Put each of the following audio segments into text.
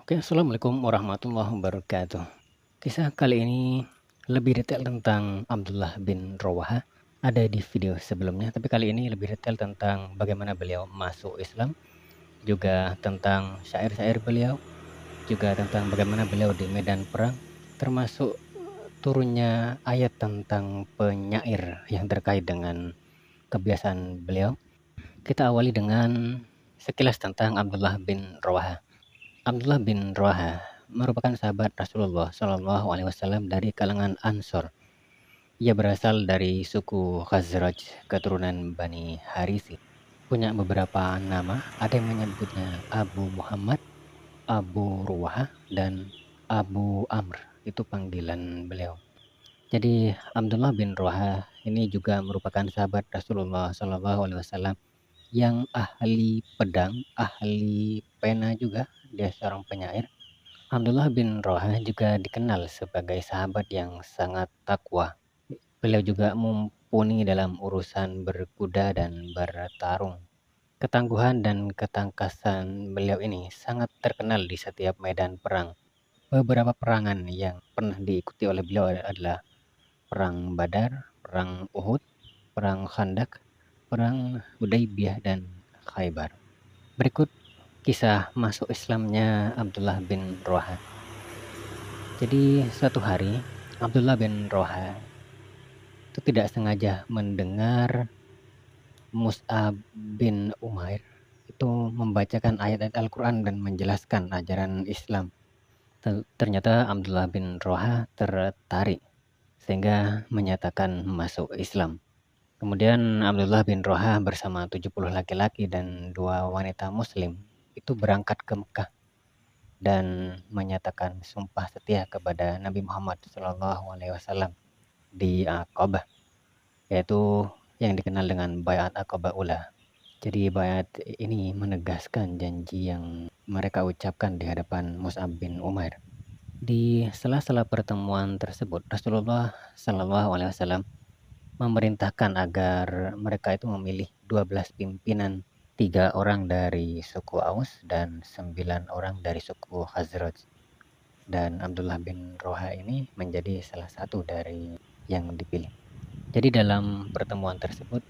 Oke, assalamualaikum warahmatullahi wabarakatuh. Kisah kali ini lebih detail tentang Abdullah bin Rawaha. Ada di video sebelumnya, tapi kali ini lebih detail tentang bagaimana beliau masuk Islam, juga tentang syair-syair beliau, juga tentang bagaimana beliau di medan perang, termasuk turunnya ayat tentang penyair yang terkait dengan kebiasaan beliau. Kita awali dengan sekilas tentang Abdullah bin Rawaha. Abdullah bin Rawaha merupakan sahabat Rasulullah Shallallahu Alaihi Wasallam dari kalangan Ansor. Ia berasal dari suku Khazraj, keturunan Bani Harisi. Punya beberapa nama, ada yang menyebutnya Abu Muhammad, Abu Ruwah, dan Abu Amr. Itu panggilan beliau. Jadi Abdullah bin Rawaha ini juga merupakan sahabat Rasulullah Shallallahu Alaihi Wasallam yang ahli pedang, ahli pena juga. Dia seorang penyair. Abdullah bin Rawaha juga dikenal sebagai sahabat yang sangat takwa. Beliau juga mumpuni dalam urusan berkuda dan bertarung. Ketangguhan dan ketangkasan beliau ini sangat terkenal di setiap medan perang. Beberapa perangan yang pernah diikuti oleh beliau adalah Perang Badar, Perang Uhud, Perang Khandak, Perang Hudaybiyah, dan Khaybar. Berikut kisah masuk Islamnya Abdullah bin Rawaha. Jadi suatu hari Abdullah bin Rawaha itu tidak sengaja mendengar Mus'ab bin Umair itu membacakan ayat-ayat Al-Quran dan menjelaskan ajaran Islam. Ternyata Abdullah bin Rawaha tertarik sehingga menyatakan masuk Islam. Kemudian Abdullah bin Rawaha bersama 70 laki-laki dan 2 wanita muslim itu berangkat ke Mekah dan menyatakan sumpah setia kepada Nabi Muhammad SAW di Aqabah, yaitu yang dikenal dengan Baiat Aqabah Ula. Jadi baiat ini menegaskan janji yang mereka ucapkan di hadapan Mus'ab bin Umair. Di sela-sela pertemuan tersebut, Rasulullah SAW memerintahkan agar mereka itu memilih 12 pimpinan, 3 orang dari suku Aus dan 9 orang dari suku Khazraj. Dan Abdullah bin Rawaha ini menjadi salah satu dari yang dipilih. Jadi dalam pertemuan tersebut,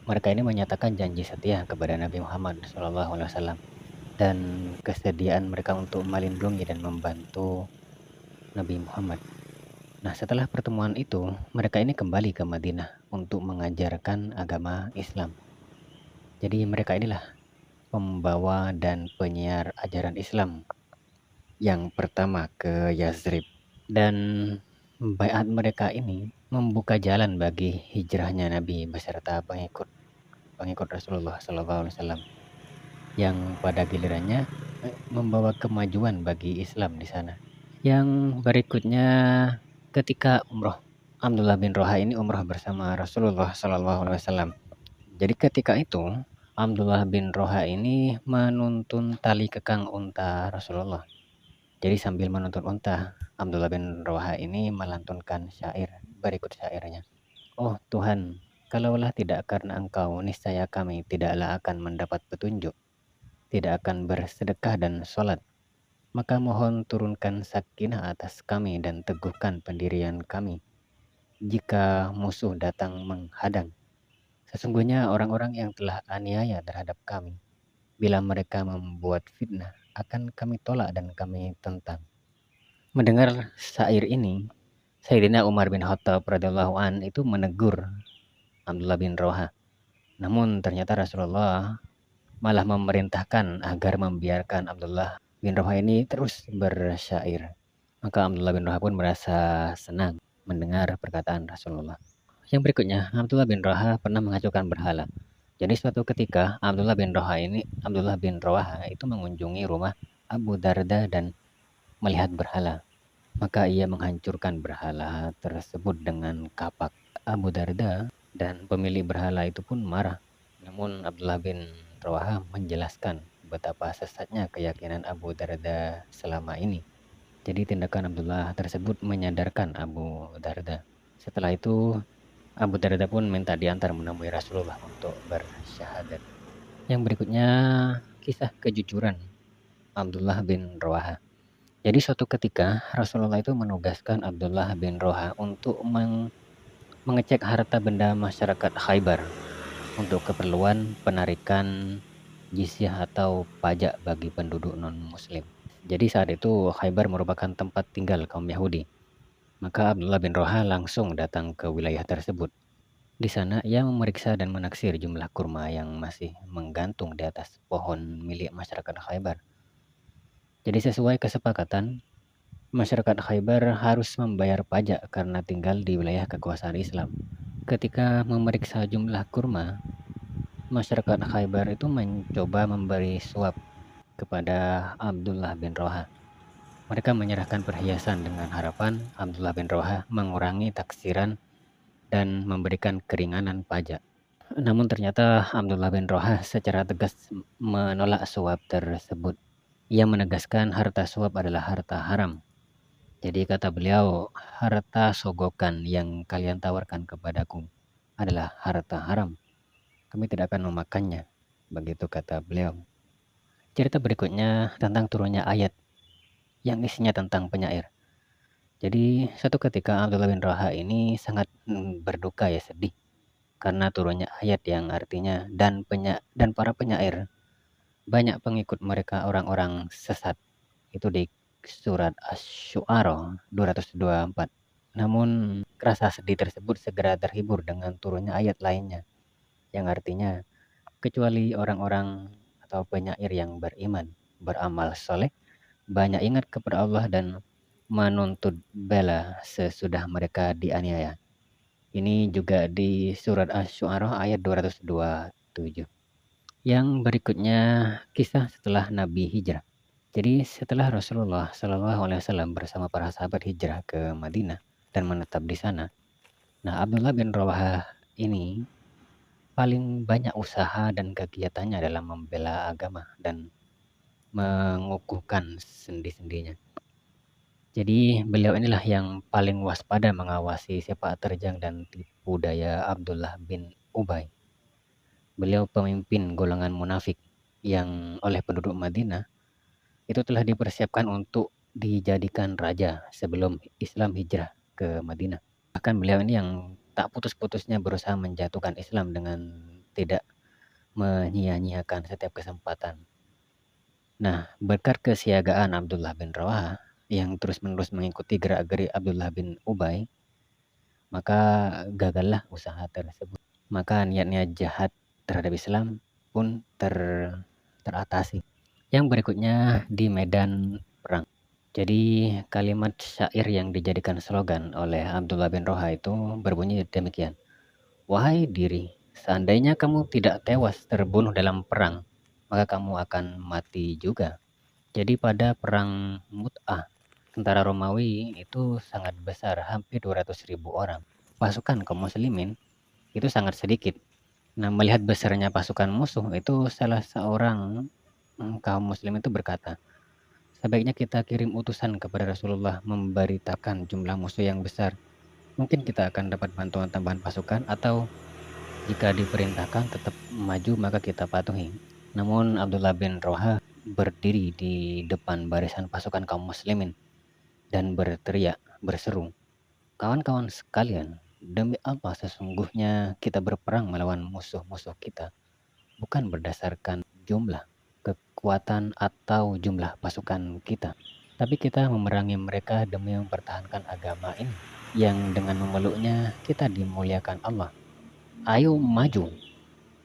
mereka ini menyatakan janji setia kepada Nabi Muhammad SAW dan kesediaan mereka untuk melindungi dan membantu Nabi Muhammad. Nah, setelah pertemuan itu, mereka ini kembali ke Madinah untuk mengajarkan agama Islam. Jadi mereka inilah pembawa dan penyiar ajaran Islam yang pertama ke Yazrib. Dan baiat mereka ini membuka jalan bagi hijrahnya Nabi beserta pengikut Rasulullah SAW yang pada gilirannya membawa kemajuan bagi Islam di sana. Yang berikutnya, ketika umroh, Abdullah bin Rawaha ini umroh bersama Rasulullah SAW. Jadi ketika itu Abdullah bin Rawaha ini menuntun tali kekang unta Rasulullah. Jadi sambil menuntun unta, Abdullah bin Rawaha ini melantunkan syair. Berikut syairnya. Oh Tuhan, kalaulah tidak karena Engkau, niscaya kami tidaklah akan mendapat petunjuk, tidak akan bersedekah dan sholat. Maka mohon turunkan sakinah atas kami dan teguhkan pendirian kami jika musuh datang menghadang. Sesungguhnya orang-orang yang telah aniaya terhadap kami, bila mereka membuat fitnah, akan kami tolak dan kami tentang. Mendengar syair ini, Sayyidina Umar bin Khattab radhiyallahu an itu menegur Abdullah bin Rawaha. Namun ternyata Rasulullah malah memerintahkan agar membiarkan Abdullah bin Rawaha ini terus bersyair. Maka Abdullah bin Rawaha pun merasa senang mendengar perkataan Rasulullah. Yang berikutnya, Abdullah bin Rawaha pernah mengajukan berhala. Jadi suatu ketika Abdullah bin Rawaha itu mengunjungi rumah Abu Darda dan melihat berhala. Maka ia menghancurkan berhala tersebut dengan kapak. Abu Darda dan pemilik berhala itu pun marah. Namun Abdullah bin Rawaha menjelaskan betapa sesatnya keyakinan Abu Darda selama ini. Jadi tindakan Abdullah tersebut menyadarkan Abu Darda. Setelah itu Abu Darda pun minta diantar menemui Rasulullah untuk bersyahadat. Yang berikutnya kisah kejujuran Abdullah bin Rawaha. Jadi suatu ketika Rasulullah itu menugaskan Abdullah bin Roha untuk mengecek harta benda masyarakat Khaybar untuk keperluan penarikan jizyah atau pajak bagi penduduk non-muslim. Jadi saat itu Khaybar merupakan tempat tinggal kaum Yahudi. Maka Abdullah bin Roha langsung datang ke wilayah tersebut. Di sana ia memeriksa dan menaksir jumlah kurma yang masih menggantung di atas pohon milik masyarakat Khaybar. Jadi sesuai kesepakatan, masyarakat Khaybar harus membayar pajak karena tinggal di wilayah kekuasaan Islam. Ketika memeriksa jumlah kurma, masyarakat Khaybar itu mencoba memberi suap kepada Abdullah bin Roha. Mereka menyerahkan perhiasan dengan harapan Abdullah bin Roha mengurangi taksiran dan memberikan keringanan pajak. Namun ternyata Abdullah bin Roha secara tegas menolak suap tersebut. Ia menegaskan harta suap adalah harta haram. Jadi kata beliau, harta sogokan yang kalian tawarkan kepadaku adalah harta haram. Kami tidak akan memakannya. Begitu kata beliau. Cerita berikutnya tentang turunnya ayat yang isinya tentang penyair. Jadi suatu ketika Abdullah bin Roha ini sangat berduka ya, sedih karena turunnya ayat yang artinya dan para penyair banyak pengikut mereka orang-orang sesat. Itu di surat Asy-Syu'ara 224. Namun rasa sedih tersebut segera terhibur dengan turunnya ayat lainnya yang artinya kecuali orang-orang atau penyair yang beriman, beramal soleh, banyak ingat kepada Allah dan menuntut bela sesudah mereka dianiaya. Ini juga di surat Asy-Syu'ara ayat 227. Yang berikutnya kisah setelah Nabi hijrah. Jadi setelah Rasulullah SAW bersama para sahabat hijrah ke Madinah dan menetap di sana. Nah, Abdullah bin Rawahah ini paling banyak usaha dan kegiatannya dalam membela agama dan mengukuhkan sendi-sendinya. Jadi beliau inilah yang paling waspada mengawasi sepak terjang dan tipu daya Abdullah bin Ubay. Beliau pemimpin golongan munafik yang oleh penduduk Madinah itu telah dipersiapkan untuk dijadikan raja sebelum Islam hijrah ke Madinah. Bahkan beliau ini yang tak putus-putusnya berusaha menjatuhkan Islam dengan tidak menyia-nyiakan setiap kesempatan. Nah, berkat kesiagaan Abdullah bin Rawahah yang terus-menerus mengikuti gerak-gerik Abdullah bin Ubay, maka gagallah usaha tersebut. Maka niatnya jahat terhadap Islam pun teratasi. Yang berikutnya di medan perang. Jadi kalimat syair yang dijadikan slogan oleh Abdullah bin Rawahah itu berbunyi demikian. Wahai diri, seandainya kamu tidak tewas terbunuh dalam perang, maka kamu akan mati juga. Jadi pada perang Mut'ah, tentara Romawi itu sangat besar, hampir 200.000 orang. Pasukan kaum muslimin itu sangat sedikit. Nah, melihat besarnya pasukan musuh itu salah seorang kaum muslim itu berkata, sebaiknya kita kirim utusan kepada Rasulullah memberitakan jumlah musuh yang besar. Mungkin kita akan dapat bantuan tambahan pasukan atau jika diperintahkan tetap maju maka kita patuhi. Namun Abdullah bin Rawahah berdiri di depan barisan pasukan kaum muslimin dan berteriak, berseru, kawan-kawan sekalian, demi Allah sesungguhnya kita berperang melawan musuh-musuh kita, bukan berdasarkan jumlah, kekuatan atau jumlah pasukan kita. Tapi kita memerangi mereka demi mempertahankan agama ini, yang dengan memeluknya kita dimuliakan Allah. Ayo maju.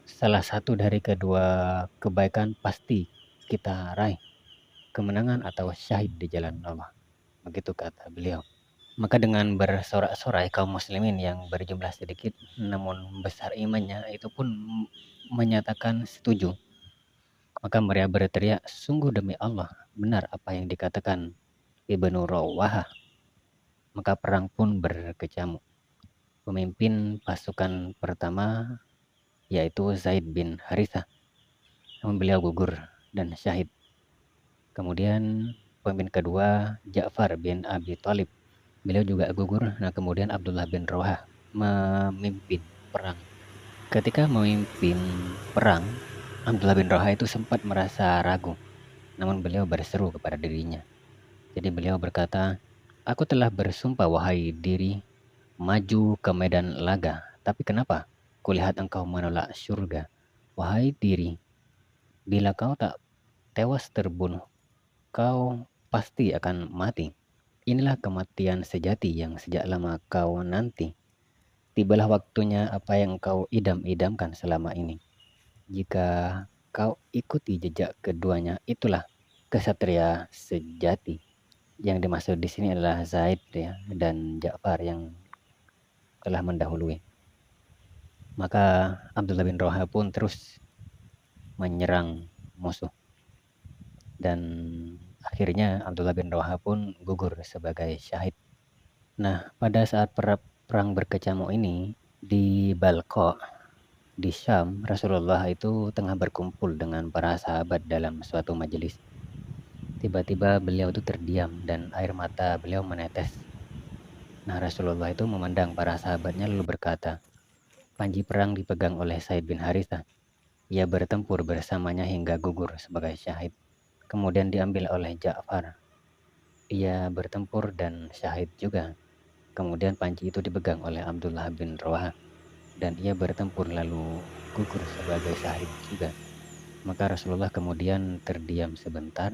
Salah satu dari kedua kebaikan pasti kita raih, kemenangan atau syahid di jalan Allah. Begitu kata beliau. Maka dengan bersorak-sorai kaum muslimin yang berjumlah sedikit namun besar imannya itu pun menyatakan setuju. Maka mereka berteriak, sungguh demi Allah, benar apa yang dikatakan Ibnu Rawahah. Maka perang pun berkecamuk. Pemimpin pasukan pertama yaitu Zaid bin Harithah. Namun beliau gugur dan syahid. Kemudian pemimpin kedua Ja'far bin Abi Thalib. Beliau juga gugur. Nah, kemudian Abdullah bin Rawahah memimpin perang. Ketika memimpin perang, Abdullah bin Rawahah itu sempat merasa ragu. Namun beliau berseru kepada dirinya, Jadi beliau berkata, "Aku telah bersumpah wahai diri maju ke medan laga, tapi kenapa kulihat engkau menolak surga? Wahai diri, bila kau tak tewas terbunuh, kau pasti akan mati. Inilah kematian sejati yang sejak lama kau nanti. Tibalah waktunya apa yang kau idam-idamkan selama ini. Jika kau ikuti jejak keduanya, itulah kesatria sejati." Yang dimaksud di sini adalah Zaid ya, dan Ja'far yang telah mendahului. Maka Abdullah bin Rawaha pun terus menyerang musuh, dan akhirnya Abdullah bin Rawaha pun gugur sebagai syahid. Nah, pada saat perang berkecamuk ini di Balqa di Syam, Rasulullah itu tengah berkumpul dengan para sahabat dalam suatu majelis. Tiba-tiba beliau itu terdiam dan air mata beliau menetes. Nah, Rasulullah itu memandang para sahabatnya lalu berkata, "Panji perang dipegang oleh Said bin Harithah. Ia bertempur bersamanya hingga gugur sebagai syahid. Kemudian diambil oleh Ja'far. Ia bertempur dan syahid juga. Kemudian panji itu dipegang oleh Abdullah bin Rawaha dan ia bertempur lalu gugur sebagai syahid juga." Maka Rasulullah kemudian terdiam sebentar,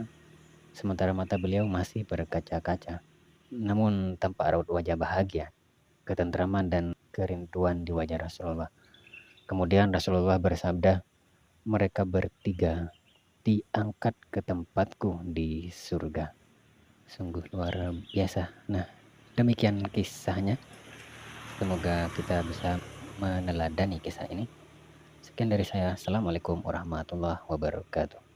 sementara mata beliau masih berkaca-kaca. Namun tampak raut wajah bahagia, ketentraman dan kerinduan di wajah Rasulullah. Kemudian Rasulullah bersabda, "Mereka bertiga diangkat ke tempatku di surga." Sungguh luar biasa. Nah, demikian kisahnya. Semoga kita bisa meneladani kisah ini. Sekian dari saya. Assalamualaikum warahmatullahi wabarakatuh.